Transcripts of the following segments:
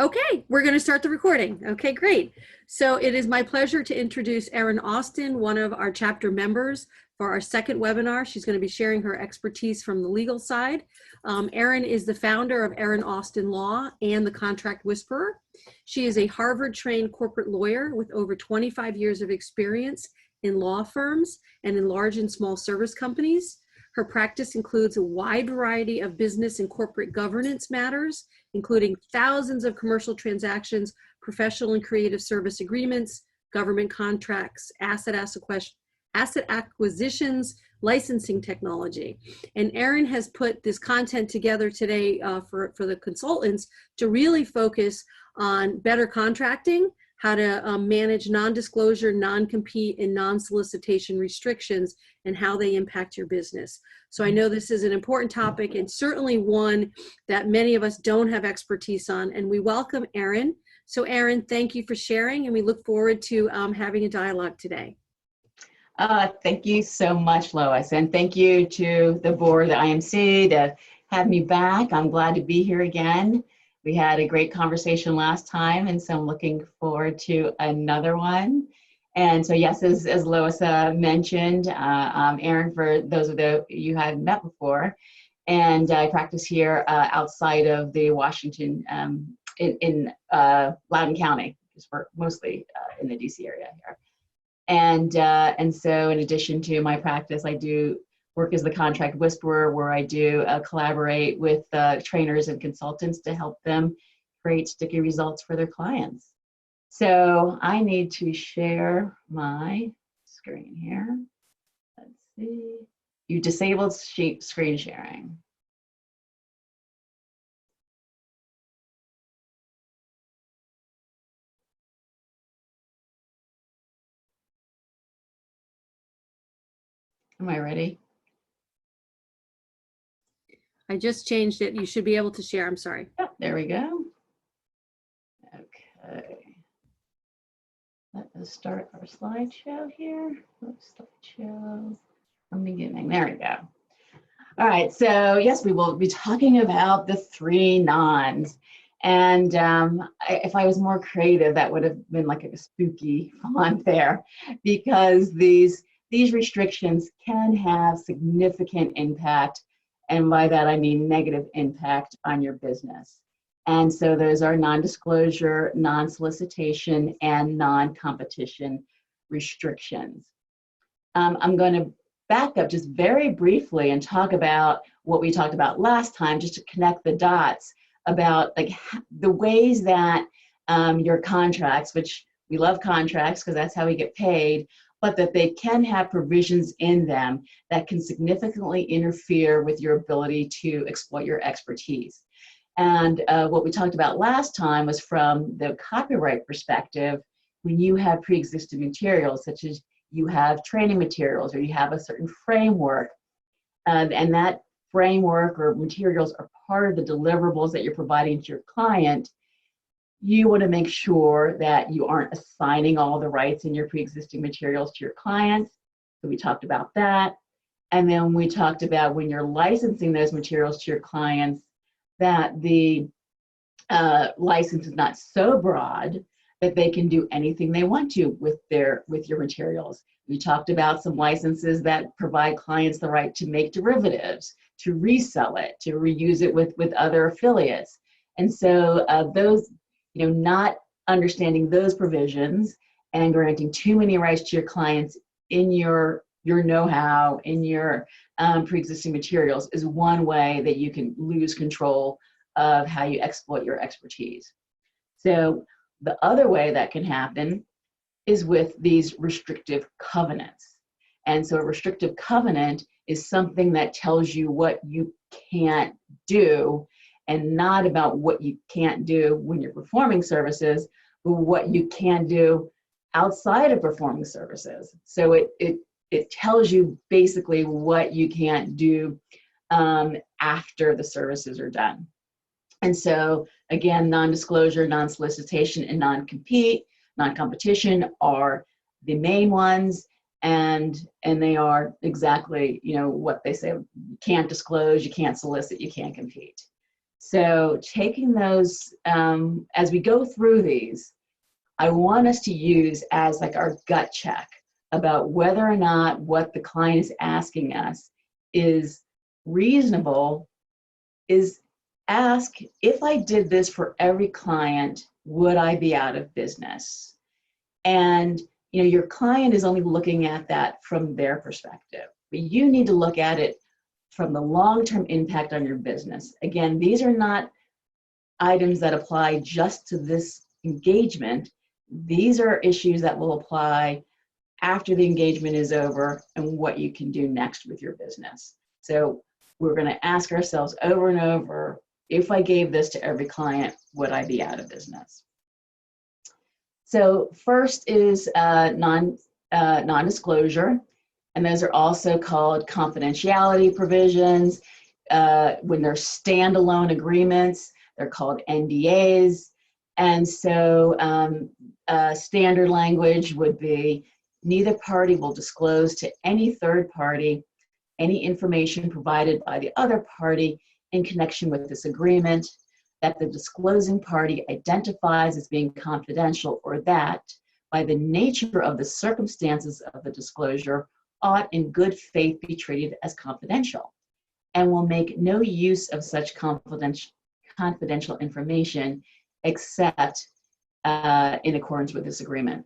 Okay, we're going to start the recording. Okay, great. So it is my pleasure to introduce Erin Austin, one of our chapter members, for our second webinar. She's going to be sharing her expertise from the legal side. Erin is the founder of Erin Austin Law and the Contract Whisperer. She is a Harvard-trained corporate lawyer with over 25 years of experience in law firms and in large and small service companies. Her practice includes a wide variety of business and corporate governance matters, including thousands of commercial transactions, professional and creative service agreements, government contracts, asset acquisitions, licensing technology. And Erin has put this content together today for the consultants to really focus on better contracting, how to manage non-disclosure, non-compete, and non-solicitation restrictions, and how they impact your business. So I know this is an important topic and certainly one that many of us don't have expertise on, and we welcome Erin. So Erin, thank you for sharing, and we look forward to having a dialogue today. Thank you so much, Lois, and thank you to the board, the IMC, to have me back. I'm glad to be here again. We had a great conversation last time, and so I'm looking forward to another one. And so, yes, as Lois mentioned, I'm Erin, for those of you who haven't met before, and I practice here outside of the Washington, in Loudoun County, because we're mostly in the DC area here. And so, in addition to my practice, I do work as the contract whisperer, where I do collaborate with trainers and consultants to help them create sticky results for their clients. So I need to share my screen here. Let's see. You disabled screen sharing. Am I ready? I just changed it. You should be able to share. I'm sorry. Oh, there we go. Okay. Let us start our slideshow here. Oops, slideshow from the beginning. There we go. All right. So yes, we will be talking about the 3 nons. And if I was more creative, that would have been like a spooky font there, because these restrictions can have significant impact. And by that, I mean negative impact on your business. And so those are non-disclosure, non-solicitation, and non-competition restrictions. I'm going to back up just very briefly and talk about what we talked about last time, just to connect the dots about like the ways that your contracts, which we love contracts because that's how we get paid, but that they can have provisions in them that can significantly interfere with your ability to exploit your expertise. And what we talked about last time was from the copyright perspective, when you have pre-existing materials, such as you have training materials or you have a certain framework, and that framework or materials are part of the deliverables that you're providing to your client, you want to make sure that you aren't assigning all the rights in your pre-existing materials to your clients. So we talked about that. And then we talked about when you're licensing those materials to your clients, that the license is not so broad that they can do anything they want to with your materials. We talked about some licenses that provide clients the right to make derivatives, to resell it, to reuse it with other affiliates. And so those, not understanding those provisions and granting too many rights to your clients in your know-how, in your pre-existing materials, is one way that you can lose control of how you exploit your expertise. So the other way that can happen is with these restrictive covenants. And so a restrictive covenant is something that tells you what you can't do, and not about what you can't do when you're performing services, but what you can do outside of performing services. So it tells you basically what you can't do after the services are done. And so again, non-disclosure, non-solicitation, and non-compete, non-competition are the main ones, and they are exactly what they say. You can't disclose, you can't solicit, you can't compete. So taking those, as we go through these, I want us to use as like our gut check about whether or not what the client is asking us is reasonable. Is ask, if I did this for every client, would I be out of business? And your client is only looking at that from their perspective, but you need to look at it from the long-term impact on your business. Again, these are not items that apply just to this engagement. These are issues that will apply after the engagement is over and what you can do next with your business. So we're going to ask ourselves over and over, if I gave this to every client, would I be out of business? So first is non-disclosure, and those are also called confidentiality provisions. When they're standalone agreements, they're called NDAs. And so standard language would be, neither party will disclose to any third party any information provided by the other party in connection with this agreement that the disclosing party identifies as being confidential, or that, by the nature of the circumstances of the disclosure, ought in good faith be treated as confidential, and will make no use of such confidential information except in accordance with this agreement.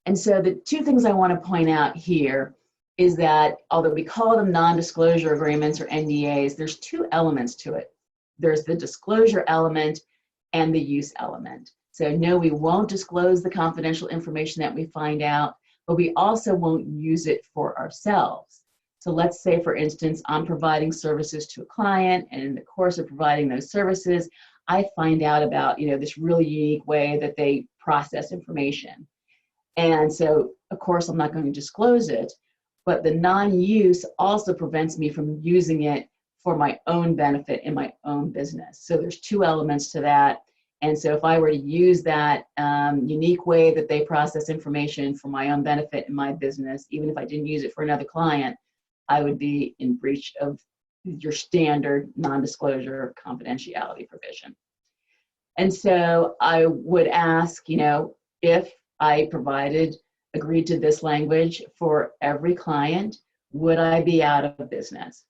And so the two things I want to point out here is that although we call them non-disclosure agreements or NDAs, there's two elements to it. There's the disclosure element and the use element. So no, we won't disclose the confidential information that we find out, but we also won't use it for ourselves. So let's say, for instance, I'm providing services to a client, and in the course of providing those services, I find out about this really unique way that they process information. And so, of course, I'm not going to disclose it, but the non-use also prevents me from using it for my own benefit in my own business. So there's two elements to that. And so if I were to use that unique way that they process information for my own benefit in my business, even if I didn't use it for another client, I would be in breach of your standard non-disclosure confidentiality provision. And so I would ask, if I agreed to this language for every client, would I be out of business?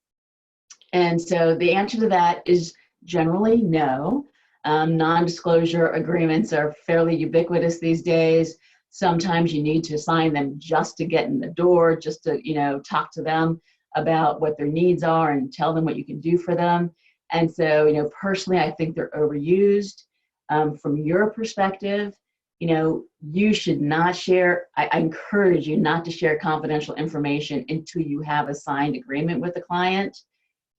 And so the answer to that is generally no. Non-disclosure agreements are fairly ubiquitous these days. Sometimes you need to sign them just to get in the door, just to talk to them about what their needs are and tell them what you can do for them. And so personally, I think they're overused. From your perspective, you should not share, I encourage you not to share confidential information until you have a signed agreement with the client.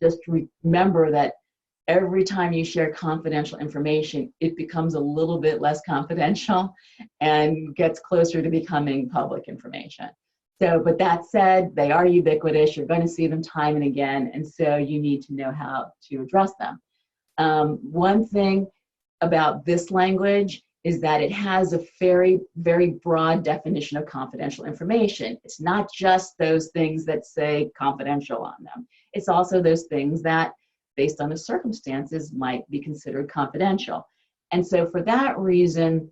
Just remember that every time you share confidential information, it becomes a little bit less confidential and gets closer to becoming public information. So, but that said, they are ubiquitous. You're going to see them time and again, and so you need to know how to address them. One thing about this language is that it has a very, very broad definition of confidential information. It's not just those things that say confidential on them. It's also those things that, based on the circumstances, might be considered confidential. And so for that reason,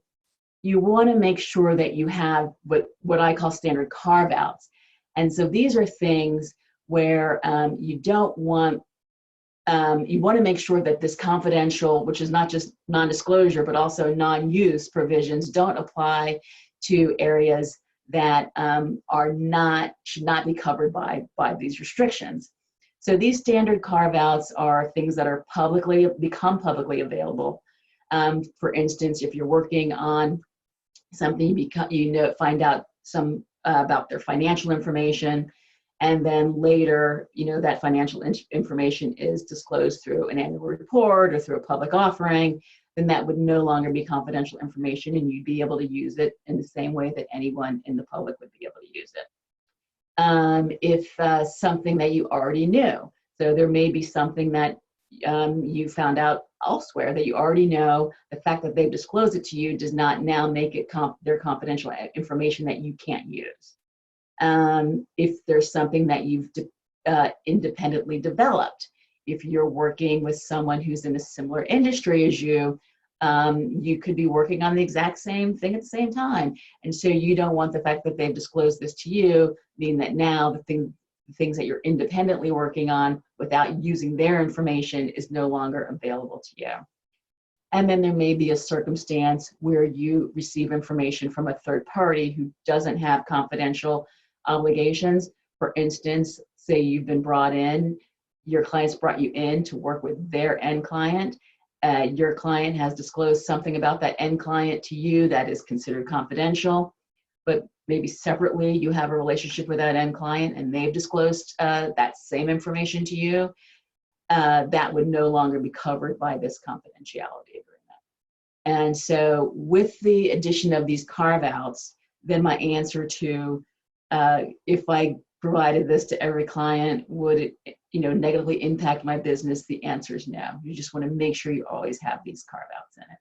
you want to make sure that you have what I call standard carve-outs. And so these are things where you want to make sure that this confidential, which is not just non-disclosure, but also non-use provisions, don't apply to areas that should not be covered by these restrictions. So these standard carve-outs are things that are become publicly available. For instance, if you're working on something, find out some about their financial information, and then later, that financial information is disclosed through an annual report or through a public offering, then that would no longer be confidential information, and you'd be able to use it in the same way that anyone in the public would be able to use it. If something that you already knew, so there may be something that you found out elsewhere that you already know, the fact that they've disclosed it to you does not now make it their confidential information that you can't use. If there's something that you've independently developed, if you're working with someone who's in a similar industry as you, you could be working on the exact same thing at the same time. And so you don't want the fact that they've disclosed this to you mean that now the things that you're independently working on without using their information is no longer available to you. And then there may be a circumstance where you receive information from a third party who doesn't have confidential obligations. For instance, say you've been brought in, your clients brought you in to work with their end client. Your client has disclosed something about that end client to you that is considered confidential, but maybe separately you have a relationship with that end client and they've disclosed that same information to you. That would no longer be covered by this confidentiality agreement. And so with the addition of these carve-outs, then my answer to if I provided this to every client, would it negatively impact my business? The answer is no. You just want to make sure you always have these carve-outs in it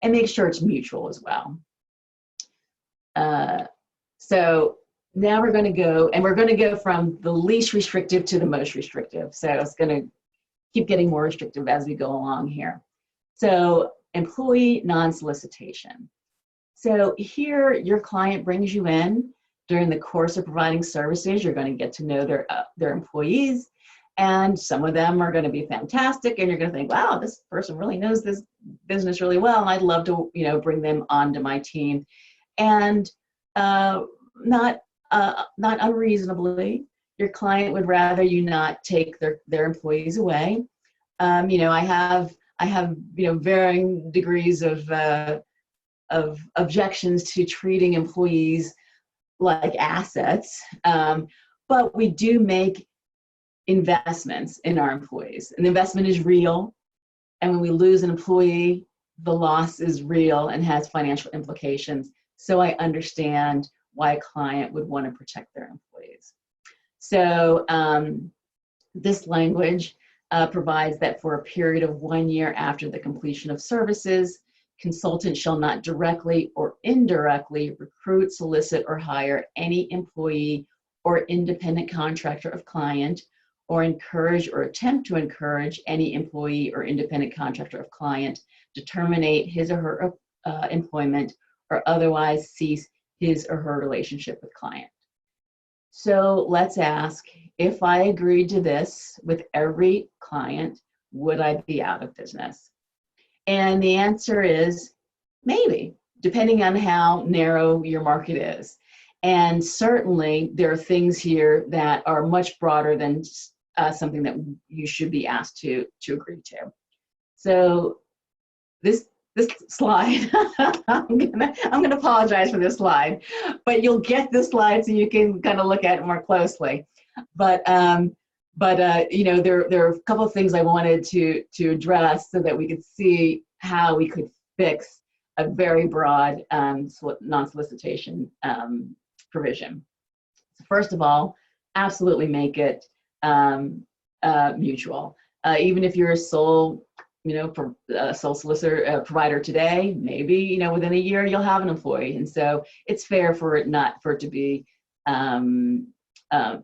and make sure it's mutual as well. So now we're going to go from the least restrictive to the most restrictive. So it's going to keep getting more restrictive as we go along here. So employee non-solicitation. So here your client brings you in. During the course of providing services, you're going to get to know their employees, and some of them are going to be fantastic, and you're going to think, wow, this person really knows this business really well, and I'd love to bring them onto my team. And not unreasonably, your client would rather you not take their employees away. I have varying degrees of objections to treating employees like assets, but we do make investments in our employees. An investment is real, and when we lose an employee, the loss is real and has financial implications. So I understand why a client would want to protect their employees. So this language provides that for a period of 1 year after the completion of services, consultant shall not directly or indirectly recruit, solicit, or hire any employee or independent contractor of client, or encourage or attempt to encourage any employee or independent contractor of client to terminate his or her employment or otherwise cease his or her relationship with client. So let's ask, if I agreed to this with every client, would I be out of business? And the answer is maybe, depending on how narrow your market is. And certainly there are things here that are much broader than something that you should be asked to agree to. So this slide, I'm gonna apologize for this slide, but you'll get this slide so you can kind of look at it more closely. But there are a couple of things I wanted to address so that we could see how we could fix a very broad non-solicitation provision. So first of all, absolutely make it mutual. Even if you're a sole solicitor provider today, maybe within a year you'll have an employee, and so it's fair for it to be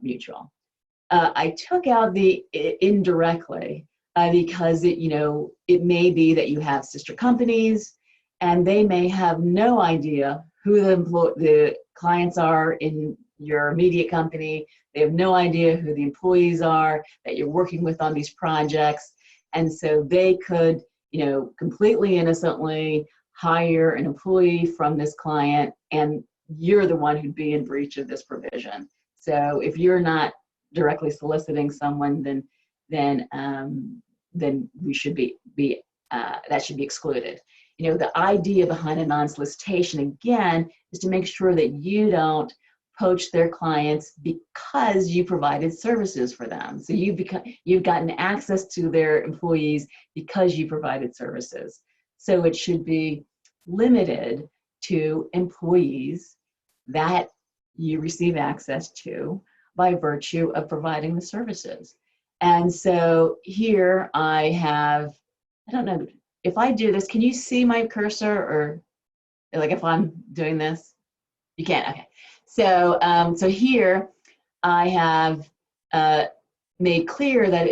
mutual. I took out the indirectly because it may be that you have sister companies and they may have no idea who the clients are in your immediate company. They have no idea who the employees are that you're working with on these projects. And so they could, completely innocently hire an employee from this client, and you're the one who'd be in breach of this provision. So if you're not directly soliciting someone, then we should be that should be excluded. The idea behind a non-solicitation, again, is to make sure that you don't poach their clients because you provided services for them. So you've gotten access to their employees because you provided services. So it should be limited to employees that you receive access to by virtue of providing the services. And so here I have, I don't know, if I do this, can you see my cursor, or like if I'm doing this? You can't, okay. So, so here I have made clear that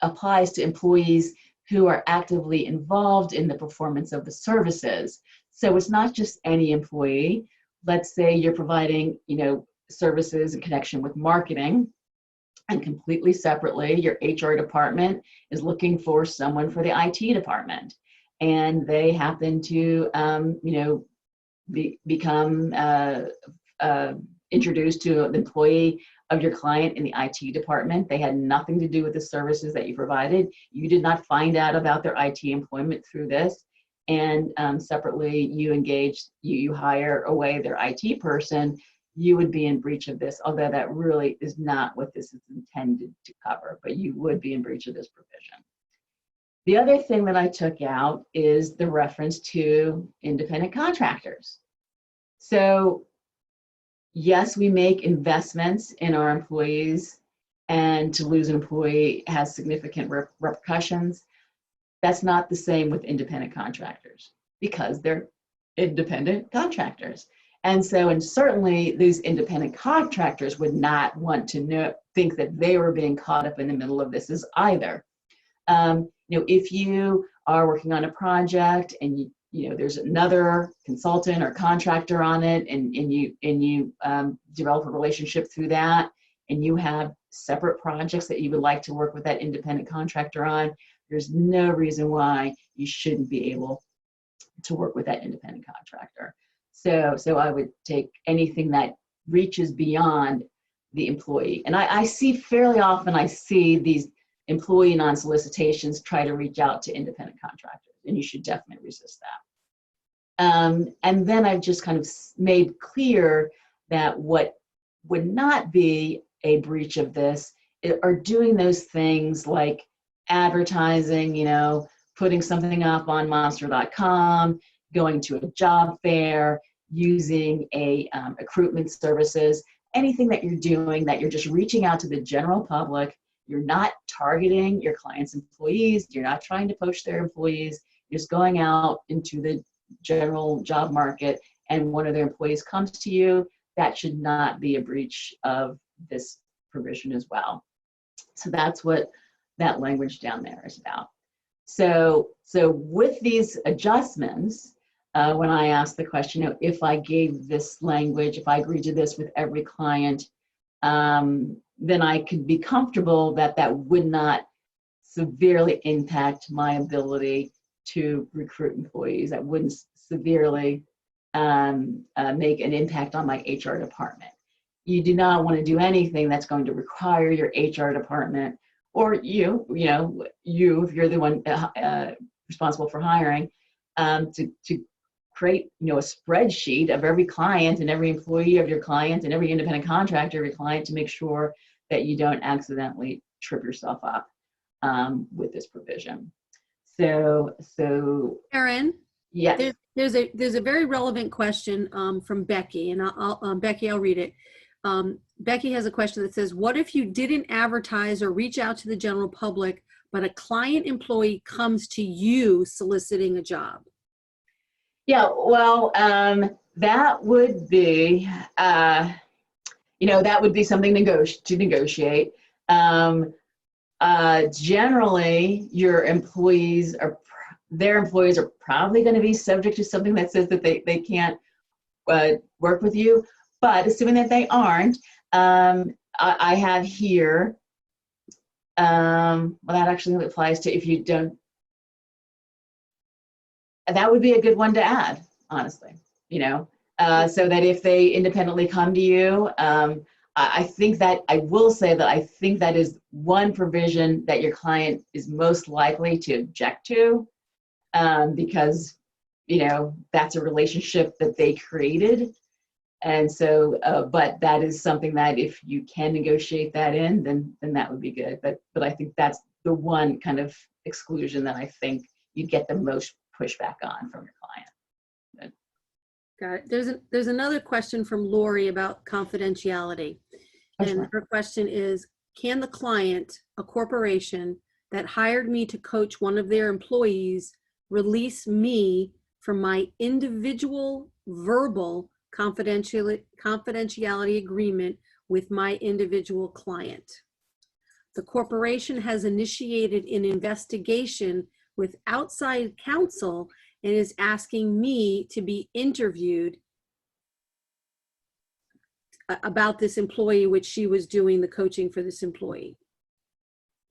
applies to employees who are actively involved in the performance of the services. So it's not just any employee. Let's say you're providing, services in connection with marketing, and completely separately, your HR department is looking for someone for the IT department, and they happen to, become introduced to an employee of your client in the IT department. They had nothing to do with the services that you provided. You did not find out about their IT employment through this. And separately, you hire away their IT person, you would be in breach of this, although that really is not what this is intended to cover, but you would be in breach of this provision. The other thing that I took out is the reference to independent contractors. So yes, we make investments in our employees, and to lose an employee has significant repercussions. That's not the same with independent contractors, because they're independent contractors. And so, and certainly these independent contractors would not want to think that they were being caught up in the middle of this as either. If you are working on a project and there's another consultant or contractor on it, and you develop a relationship through that, and you have separate projects that you would like to work with that independent contractor on, there's no reason why you shouldn't be able to work with that independent contractor. So I would take anything that reaches beyond the employee. And I see fairly often, I see these employee non-solicitations try to reach out to independent contractors, and you should definitely resist that. And then I've just kind of made clear that what would not be a breach of this are doing those things like advertising, putting something up on monster.com, going to a job fair, using a recruitment services, anything that you're doing that you're just reaching out to the general public. You're not targeting your client's employees. You're not trying to poach their employees. You're just going out into the general job market, and one of their employees comes to you. That should not be a breach of this provision as well. So that's what that language down there is about. So with these adjustments, when I asked the question, if I gave this language, if I agreed to this with every client, then I could be comfortable that that would not severely impact my ability to recruit employees. That wouldn't severely make an impact on my HR department. You do not want to do anything that's going to require your HR department, or if you're the one responsible for hiring, to create a spreadsheet of every client and every employee of your client and every independent contractor of your client, to make sure that you don't accidentally trip yourself up with this provision. So Erin, yes. there's a very relevant question from Becky, and Becky, I'll read it. Becky has a question that says, what if you didn't advertise or reach out to the general public, but a client employee comes to you soliciting a job? Yeah, well, that would be, that would be something to negotiate. Generally, their employees are probably going to be subject to something that says that they can't work with you. But assuming that they aren't, I have here, well, that actually applies to if you don't. That would be a good one to add, honestly, so that if they independently come to you, I think that I will say that I think that is one provision that your client is most likely to object to, because, that's a relationship that they created. And so, but that is something that if you can negotiate that in, then that would be good. But I think that's the one kind of exclusion that I think you'd get the most pushback on from your client. Got it. There's another question from Lori about confidentiality. And her question is, can the client, a corporation that hired me to coach one of their employees, release me from my individual verbal confidentiality agreement with my individual client? The corporation has initiated an investigation with outside counsel and is asking me to be interviewed about this employee, which she was doing the coaching for this employee.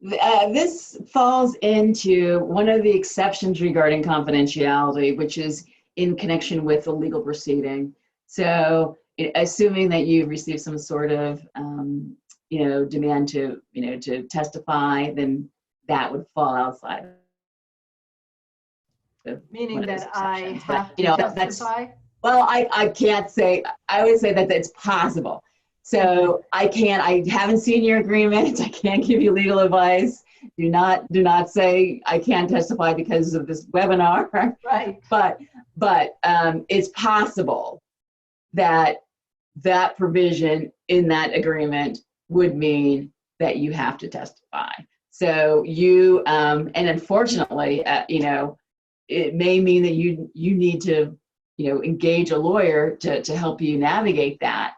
This falls into one of the exceptions regarding confidentiality, which is in connection with the legal proceeding. So assuming that you've received some sort of, demand to testify, then that would fall outside. Meaning that I But, have to testify? Well, I can't say, I would say that it's possible. So I haven't seen your agreement. I can't give you legal advice. Do not say I can't testify because of this webinar. Right. But it's possible that that provision in that agreement would mean that you have to testify. So you, and unfortunately, it may mean that you need to, engage a lawyer to help you navigate that,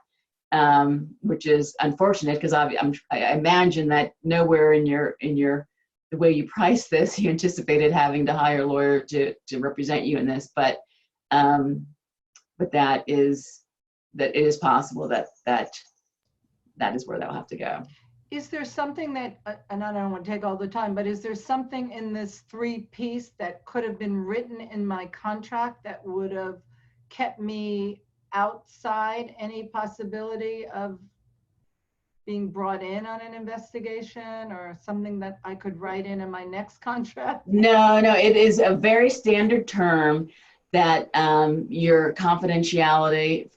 which is unfortunate because I imagine that nowhere in the way you price this, you anticipated having to hire a lawyer to represent you in this, but that it is possible that is where they'll have to go. Is there something that, and I don't want to take all the time, but is there something in this 3-piece that could have been written in my contract that would have kept me outside any possibility of being brought in on an investigation, or something that I could write in my next contract? No, it is a very standard term that your confidentiality,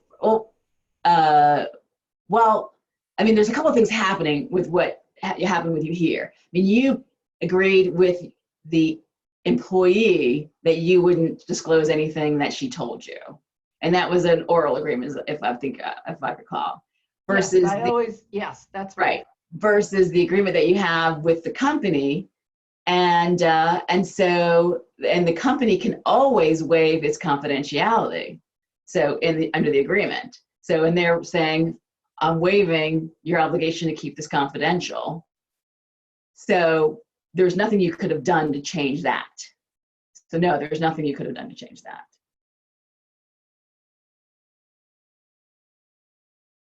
there's a couple of things happening with what happened with you here. You agreed with the employee that you wouldn't disclose anything that she told you. And that was an oral agreement, if I recall. Versus yes, that's right. Versus the agreement that you have with the company. And the company can always waive its confidentiality. So under the agreement. So, and they're saying, I'm waiving your obligation to keep this confidential. So there's nothing you could have done to change that. So no, there's nothing you could have done to change that.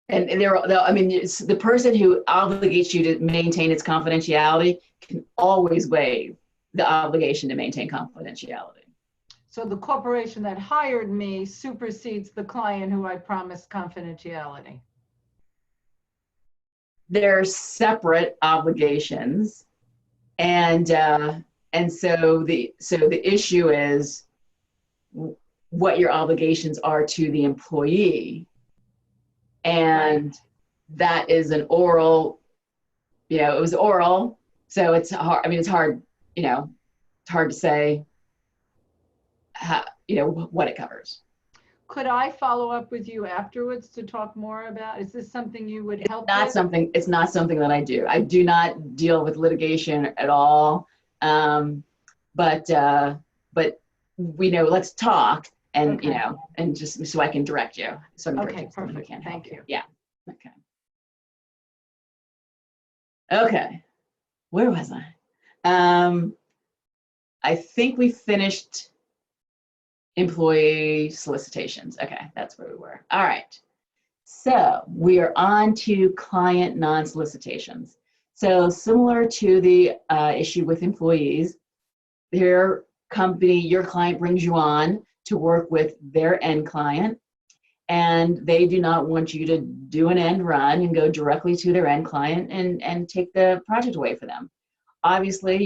And the person who obligates you to maintain its confidentiality can always waive the obligation to maintain confidentiality. So the corporation that hired me supersedes the client who I promised confidentiality. They're separate obligations, and so the issue is what your obligations are to the employee, and that is an oral. It was oral, so it's hard. It's hard. It's hard to say how, what it covers. Could I follow up with you afterwards to talk more about? Is this something you would help with? It's not something that I do. I do not deal with litigation at all. But let's talk, and Okay. And just so I can direct you. Okay, perfect. Thank you. Yeah. Okay. Okay. Where was I? I think we finished employee solicitations. Okay, that's where we were. All right. So we are on to client non-solicitations. So similar to the issue with employees, your client brings you on to work with their end client, and they do not want you to do an end run and go directly to their end client and take the project away for them. Obviously,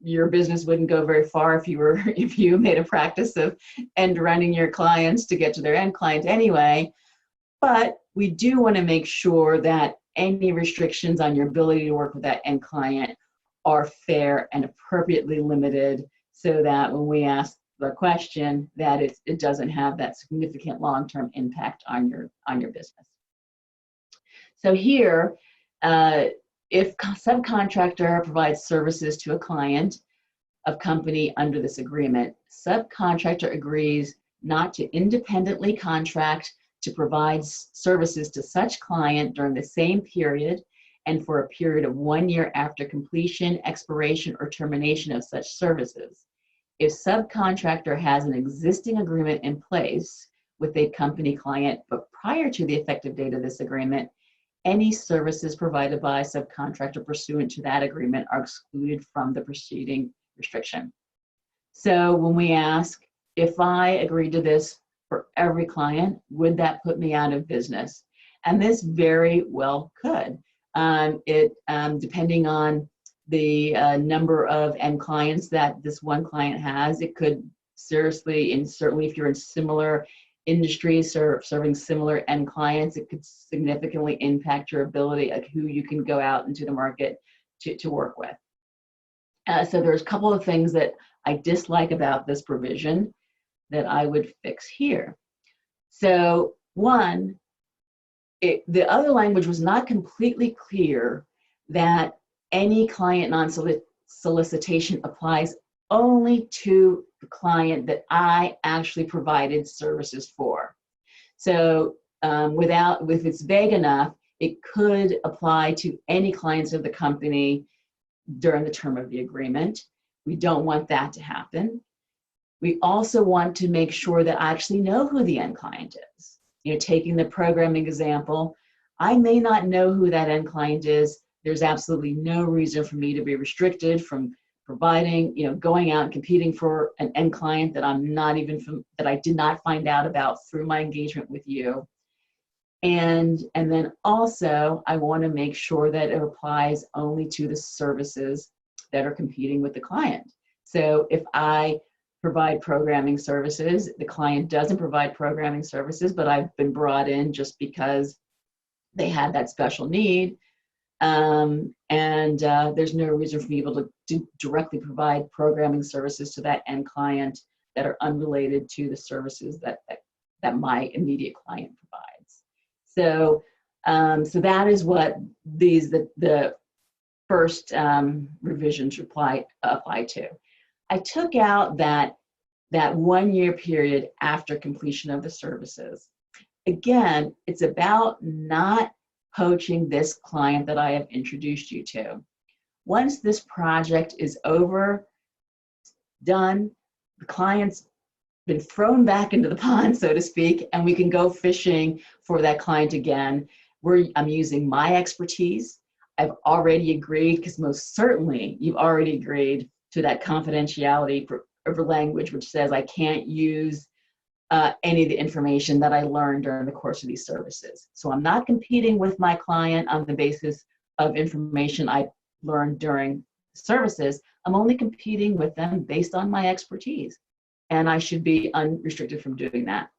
your business wouldn't go very far if you made a practice of end running your clients to get to their end client anyway. But we do want to make sure that any restrictions on your ability to work with that end client are fair and appropriately limited, so that when we ask the question, that it doesn't have that significant long-term impact on your business. So here, if subcontractor provides services to a client of company under this agreement, subcontractor agrees not to independently contract to provide services to such client during the same period and for a period of 1 year after completion, expiration, or termination of such services. If subcontractor has an existing agreement in place with a company client, but prior to the effective date of this agreement, any services provided by subcontractor pursuant to that agreement are excluded from the preceding restriction. So when we ask, if I agreed to this for every client, would that put me out of business? And this very well could. Depending on the number of end clients that this one client has, it could seriously, and certainly if you're in similar industries or serving similar end clients, it could significantly impact your ability of who you can go out into the market to work with. So there's a couple of things that I dislike about this provision that I would fix here. So one, the other language was not completely clear that any client non-solicitation applies only to the client that I actually provided services for. So if it's vague enough, it could apply to any clients of the company during the term of the agreement. We don't want that to happen. We also want to make sure that I actually know who the end client is. You know, taking the programming example, I may not know who that end client is. There's absolutely no reason for me to be restricted from providing, going out and competing for an end client that I'm not even, that I did not find out about through my engagement with you. And then also, I want to make sure that it applies only to the services that are competing with the client. So if I provide programming services, the client doesn't provide programming services, but I've been brought in just because they had that special need. There's no reason for me able to directly provide programming services to that end client that are unrelated to the services that my immediate client provides. So, so that is what the first revisions apply to. I took out that 1 year period after completion of the services. Again, it's about not poaching this client that I have introduced you to. Once this project is over, done, the client's been thrown back into the pond, so to speak, and we can go fishing for that client again. I'm using my expertise. I've already agreed, because most certainly you've already agreed to that confidentiality over language, which says I can't use any of the information that I learned during the course of these services. So I'm not competing with my client on the basis of information I learned during services. I'm only competing with them based on my expertise, and I should be unrestricted from doing that.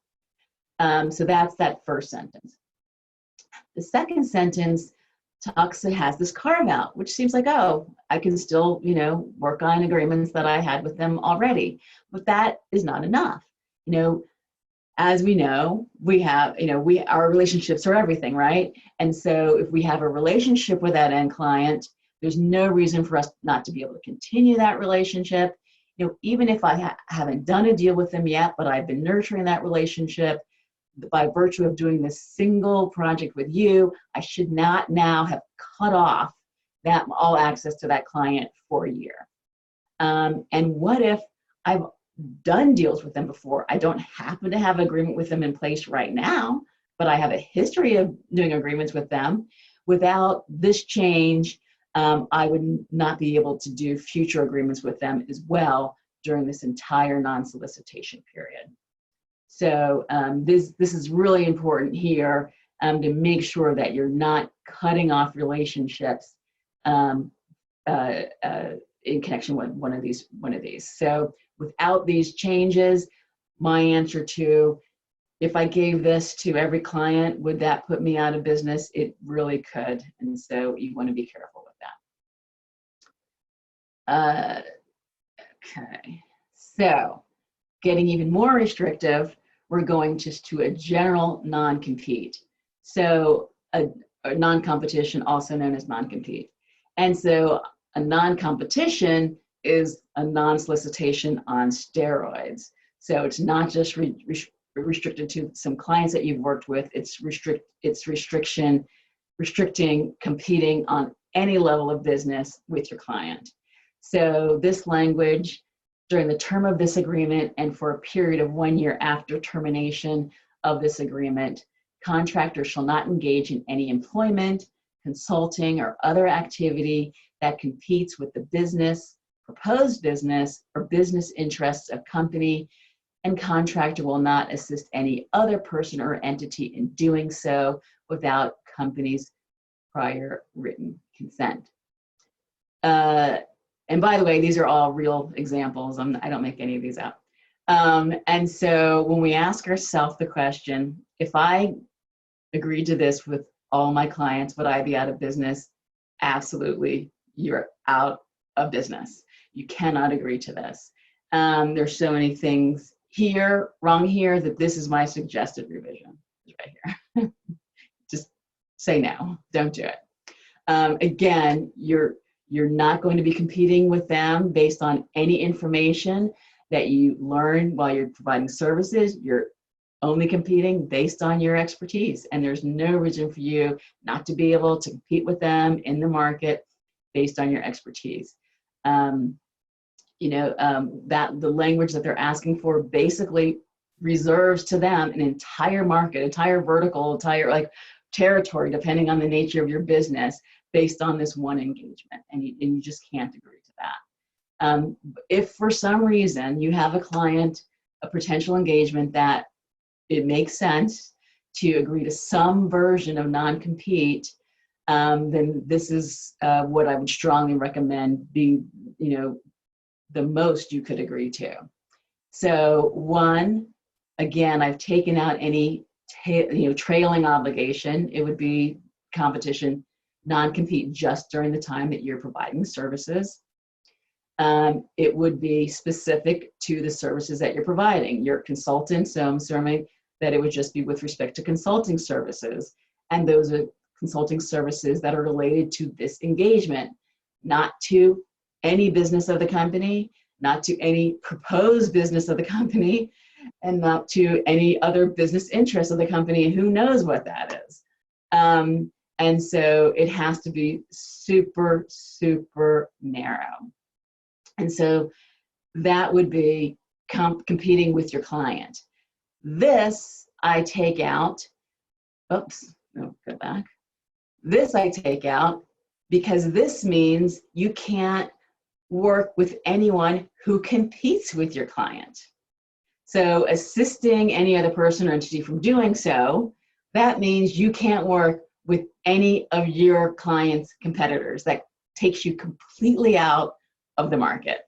So that's that first sentence. The second sentence has this carve out, which seems like, oh, I can still, work on agreements that I had with them already, but that is not enough. As we know, we have, our relationships are everything, right? And so if we have a relationship with that end client, there's no reason for us not to be able to continue that relationship. Even if I haven't done a deal with them yet, but I've been nurturing that relationship, by virtue of doing this single project with you, I should not now have cut off all access to that client for a year. And what if I've done deals with them before? I don't happen to have an agreement with them in place right now, but I have a history of doing agreements with them. Without this change, I would not be able to do future agreements with them as well during this entire non-solicitation period. So this is really important here, to make sure that you're not cutting off relationships in connection with one of these. So without these changes, my answer to, if I gave this to every client, would that put me out of business? It really could. And so you want to be careful with that. Okay, so getting even more restrictive, we're going just to a general non-compete. So a non-competition, also known as non-compete. And so a non-competition is a non-solicitation on steroids. So it's not just restricted to some clients that you've worked with, it's restriction restricting competing on any level of business with your client. So this language, during the term of this agreement and for a period of 1 year after termination of this agreement, contractors shall not engage in any employment, consulting, or other activity that competes with the business, proposed business, or business interests of company, and contractor will not assist any other person or entity in doing so without company's prior written consent. And by the way, these are all real examples. I don't make any of these up. And so when we ask ourselves the question, if I agreed to this with all my clients, would I be out of business? Absolutely, you're out of business. You cannot agree to this. There's so many things here, wrong here, that this is my suggested revision. It's right here. Just say no, don't do it. Again, you're not going to be competing with them based on any information that you learn while you're providing services. You're only competing based on your expertise, and there's no reason for you not to be able to compete with them in the market based on your expertise. That the language that they're asking for basically reserves to them an entire market, entire vertical, entire territory, depending on the nature of your business, based on this one engagement, and you just can't agree to that. If for some reason you have a client, a potential engagement that it makes sense to agree to some version of non-compete, then this is what I would strongly recommend be, the most you could agree to. So one, again, I've taken out any trailing obligation. It would be competition, non-compete just during the time that you're providing services. It would be specific to the services that you're providing. You're a consultant, so I'm assuming that it would just be with respect to consulting services. And those are consulting services that are related to this engagement, not to any business of the company, not to any proposed business of the company, and not to any other business interest of the company. Who knows what that is? And so it has to be super, super narrow. And so that would be competing with your client. This I take out, oops, no, go back. This I take out because this means you can't work with anyone who competes with your client. So assisting any other person or entity from doing so, that means you can't work with any of your client's competitors. That takes you completely out of the market.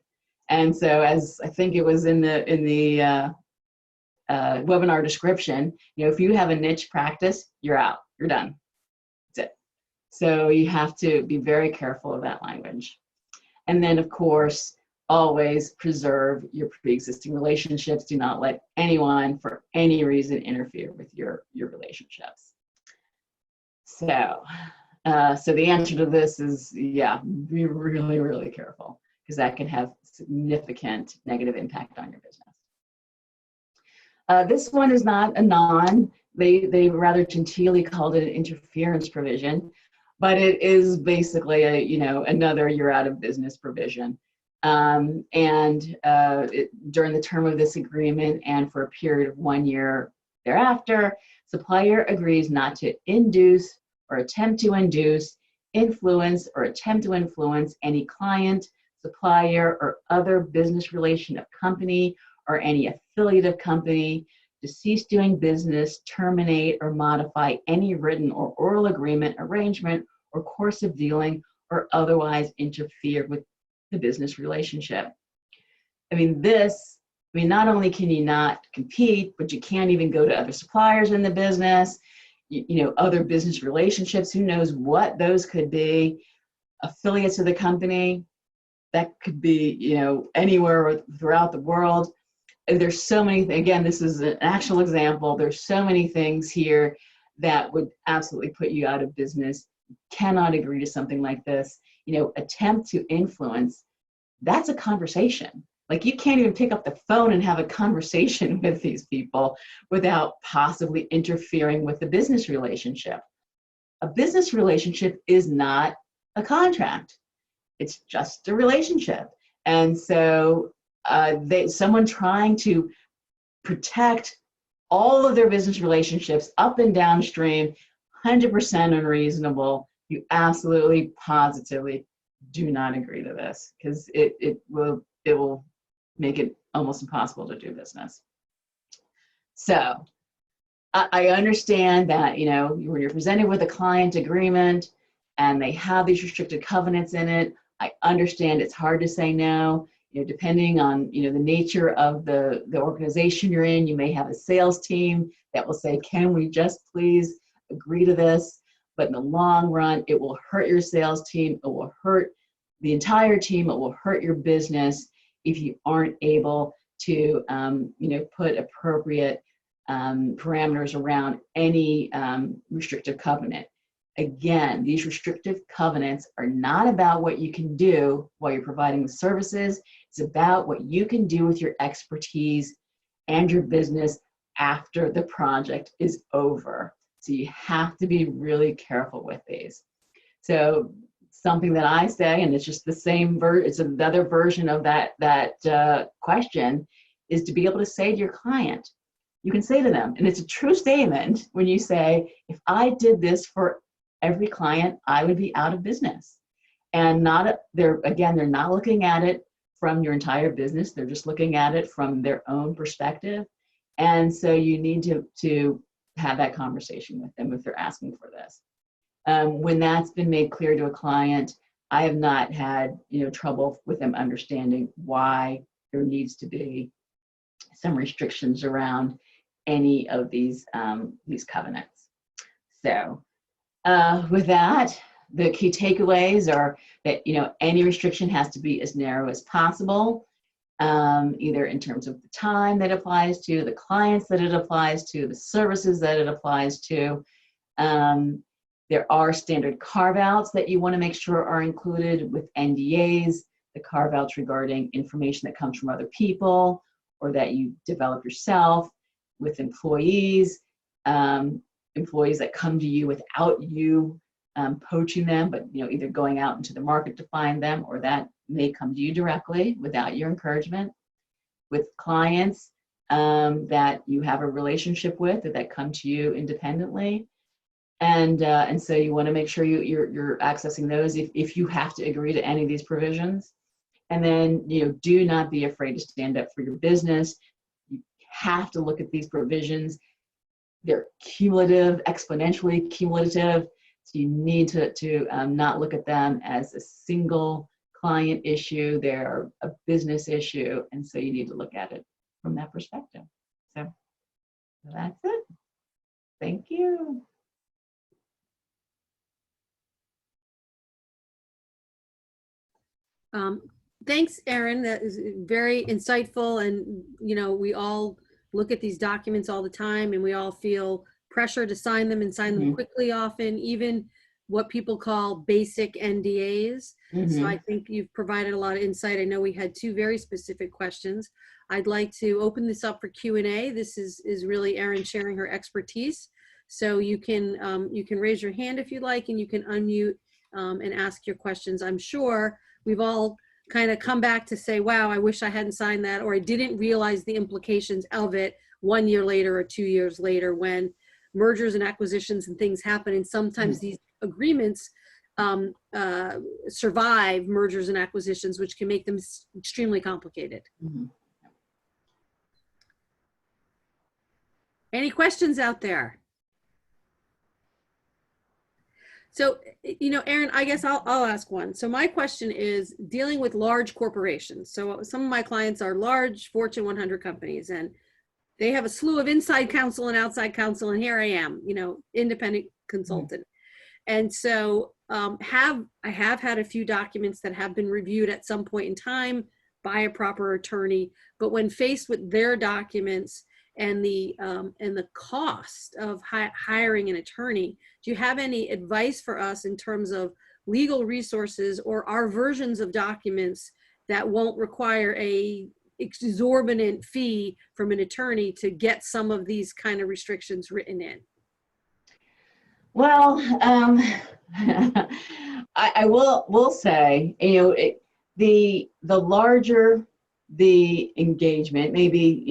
And so, as I think it was in the webinar description, if you have a niche practice, you're out, you're done. That's it. So you have to be very careful of that language. And then, of course, always preserve your pre-existing relationships. Do not let anyone, for any reason, interfere with your relationships. So the answer to this is, yeah, be really, really careful, because that can have significant negative impact on your business. This one is not a non. They rather genteelly called it an interference provision, but it is basically another you're out of business provision. During the term of this agreement and for a period of 1 year thereafter, supplier agrees not to induce or attempt to induce, influence, or attempt to influence any client, supplier, or other business relation of company or any affiliate of company to cease doing business, terminate, or modify any written or oral agreement, arrangement, or course of dealing, or otherwise interfere with the business relationship. Not only can you not compete, but you can't even go to other suppliers in the business, other business relationships. Who knows what those could be? Affiliates of the company, that could be, anywhere throughout the world. And there's so many, again, this is an actual example. There's so many things here that would absolutely put you out of business. Cannot agree to something like this. Attempt to influence, that's a conversation. You can't even pick up the phone and have a conversation with these people without possibly interfering with the business relationship. a business relationship is not a contract. It's just a relationship. And so someone trying to protect all of their business relationships up and downstream, 100% unreasonable. You absolutely, positively do not agree to this, because it will make it almost impossible to do business. So I understand that, you know, when you're presented with a client agreement and they have these restricted covenants in it, I understand it's hard to say no. You know, depending on, you know, the nature of the organization you're in, you may have a sales team that will say, can we just please agree to this? But in the long run, it will hurt your sales team. It will hurt the entire team. It will hurt your business if you aren't able to, you know, put appropriate parameters around any restrictive covenant. Again, these restrictive covenants are not about what you can do while you're providing the services. It's about what you can do with your expertise and your business after the project is over. So you have to be really careful with these. So something that I say, and it's just the same it's another version of that question, is to be able to say to your client, you can say to them, and it's a true statement when you say, if I did this for every client, I would be out of business. And they're not looking at it from your entire business. They're just looking at it from their own perspective. And so you need to have that conversation with them if they're asking for this. When that's been made clear to a client, I have not had, you know, trouble with them understanding why there needs to be some restrictions around any of these covenants. So with that, the key takeaways are that, you know, any restriction has to be as narrow as possible, either in terms of the time that applies to, the clients that it applies to, the services that it applies to. There are standard carve-outs that you want to make sure are included with NDAs, the carve-outs regarding information that comes from other people or that you develop yourself, with employees, employees that come to you without you poaching them, but, you know, either going out into the market to find them, or that may come to you directly without your encouragement. With clients that you have a relationship with, that come to you independently. And so you want to make sure you're accessing those if you have to agree to any of these provisions. And then, you know, do not be afraid to stand up for your business. You have to look at these provisions. They're cumulative, exponentially cumulative. So you need to not look at them as a single client issue. They're a business issue. And so you need to look at it from that perspective. So that's it. Thank you. Thanks, Erin. That is very insightful. And, you know, we all look at these documents all the time, and we all feel pressure to sign them and sign them quickly often, even what people call basic NDAs. So I think you've provided a lot of insight. I know we had two very specific questions. I'd like to open this up for Q&A. This is really Erin sharing her expertise. So you can raise your hand if you'd like, and you can unmute and ask your questions. I'm sure we've all kind of come back to say, wow, I wish I hadn't signed that, or I didn't realize the implications of it 1 year later or 2 years later when mergers and acquisitions and things happen. And sometimes these agreements survive mergers and acquisitions, which can make them extremely complicated. Any questions out there? So, you know, Erin, I guess I'll ask one. So my question is dealing with large corporations. So some of my clients are large Fortune 100 companies, and they have a slew of inside counsel and outside counsel. And here I am, you know, independent consultant. And so I have had a few documents that have been reviewed at some point in time by a proper attorney, but when faced with their documents and the cost of hiring an attorney, do you have any advice for us in terms of legal resources or our versions of documents that won't require a exorbitant fee from an attorney to get some of these kind of restrictions written in? Well, I will say, the larger the engagement, maybe,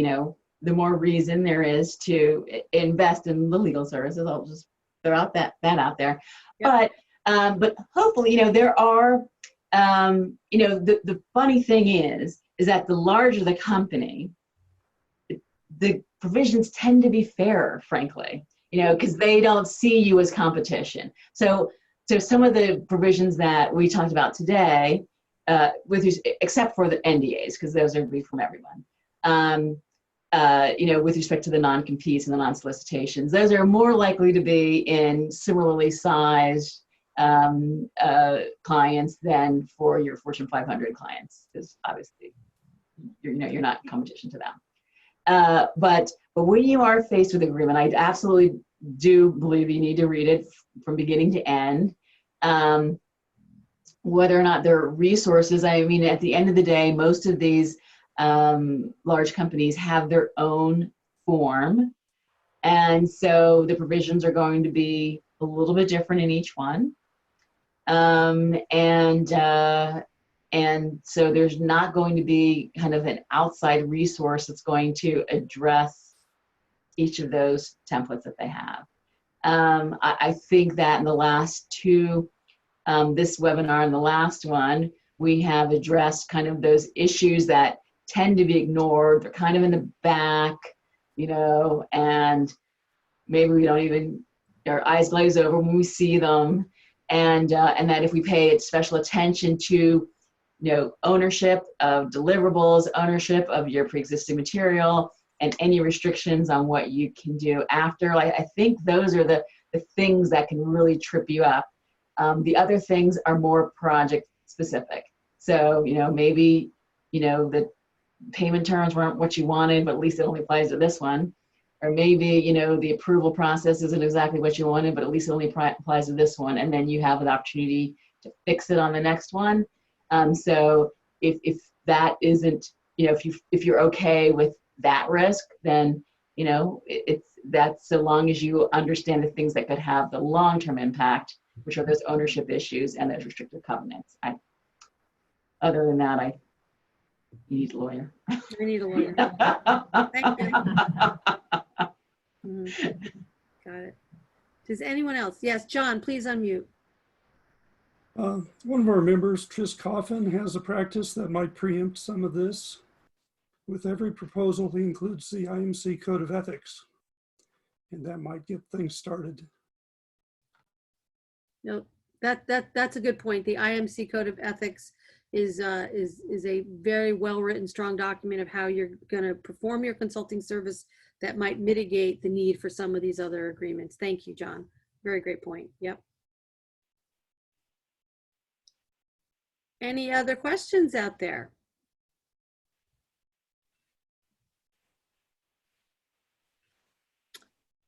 the more reason there is to invest in the legal services. I'll just throw that out there. Yep. But hopefully, there are, the funny thing is that the larger the company, the provisions tend to be fairer, frankly, because they don't see you as competition. So some of the provisions that we talked about today, except for the NDAs, because those are from everyone, with respect to the non-competes and the non-solicitations, those are more likely to be in similarly sized clients than for your Fortune 500 clients, because obviously you're not in competition to them. But when you are faced with agreement, I absolutely do believe you need to read it from beginning to end. Whether or not there are resources, I mean, at the end of the day, most of these large companies have their own form. And so the provisions are going to be a little bit different in each one. And so there's not going to be kind of an outside resource that's going to address each of those templates that they have. I think that in the last two, this webinar and the last one, we have addressed kind of those issues that tend to be ignored. They're kind of in the back, and maybe we don't even, our eyes glaze over when we see them. And that if we pay special attention to, ownership of deliverables, ownership of your pre-existing material, and any restrictions on what you can do after, I think those are the things that can really trip you up. The other things are more project specific. So, maybe, the payment terms weren't what you wanted, but at least it only applies to this one. Or maybe, the approval process isn't exactly what you wanted, but at least it only applies to this one. And then you have an opportunity to fix it on the next one. So if that isn't, if you're okay with that risk, then, that's so long as you understand the things that could have the long-term impact, which are those ownership issues and those restrictive covenants. Other than that, you need a lawyer. I need a lawyer. Thank you. Got it. Does anyone else? Yes, John, please unmute. One of our members, Tris Coffin, has a practice that might preempt some of this. With every proposal, he includes the IMC Code of Ethics, and that might get things started. No, that's a good point. The IMC Code of Ethics is a very well-written, strong document of how you're going to perform your consulting service that might mitigate the need for some of these other agreements. Thank you, John. Very great point. Yep. Any other questions out there?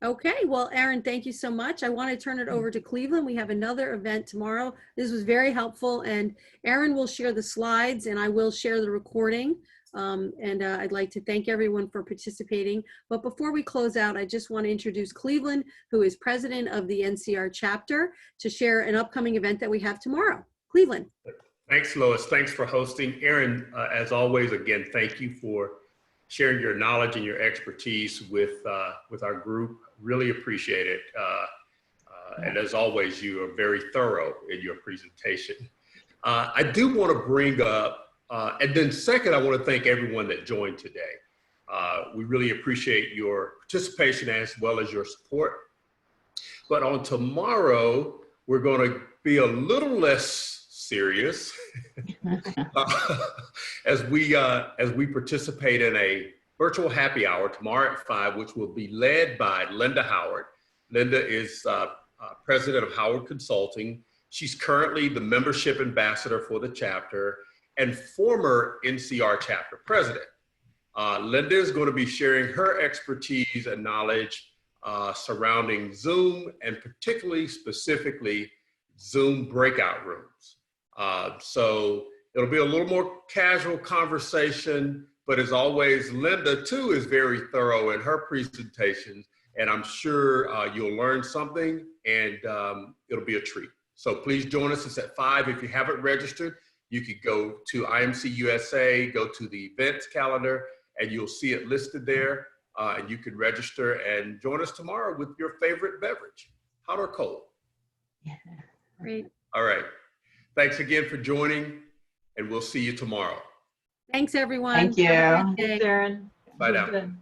Okay, well, Erin, thank you so much. I want to turn it over to Cleveland. We have another event tomorrow. This was very helpful, and Erin will share the slides and I will share the recording. I'd like to thank everyone for participating. But before we close out, I just want to introduce Cleveland, who is president of the NCR chapter, to share an upcoming event that we have tomorrow. Cleveland. Thanks, Lois. Thanks for hosting. Erin, as always, again, thank you for sharing your knowledge and your expertise with our group. Really appreciate it. And as always, you are very thorough in your presentation. I do want to bring up, and then second, I want to thank everyone that joined today. We really appreciate your participation as well as your support. But on tomorrow, we're going to be a little less serious as we participate in a virtual happy hour tomorrow at 5, which will be led by Linda Howard. Linda is president of Howard Consulting. She's currently the membership ambassador for the chapter and former NCR chapter president. Linda is going to be sharing her expertise and knowledge surrounding Zoom and specifically Zoom breakout rooms. So it'll be a little more casual conversation, but as always, Linda too is very thorough in her presentations and I'm sure you'll learn something, and it'll be a treat. So please join us. It's at 5. If you haven't registered, you could go to IMC USA, go to the events calendar, and you'll see it listed there. And you can register and join us tomorrow with your favorite beverage, hot or cold. Yeah. Great. All right. Thanks again for joining, and we'll see you tomorrow. Thanks, everyone. Thank you. Have a great day. Thanks, Erin. Bye This was now. good.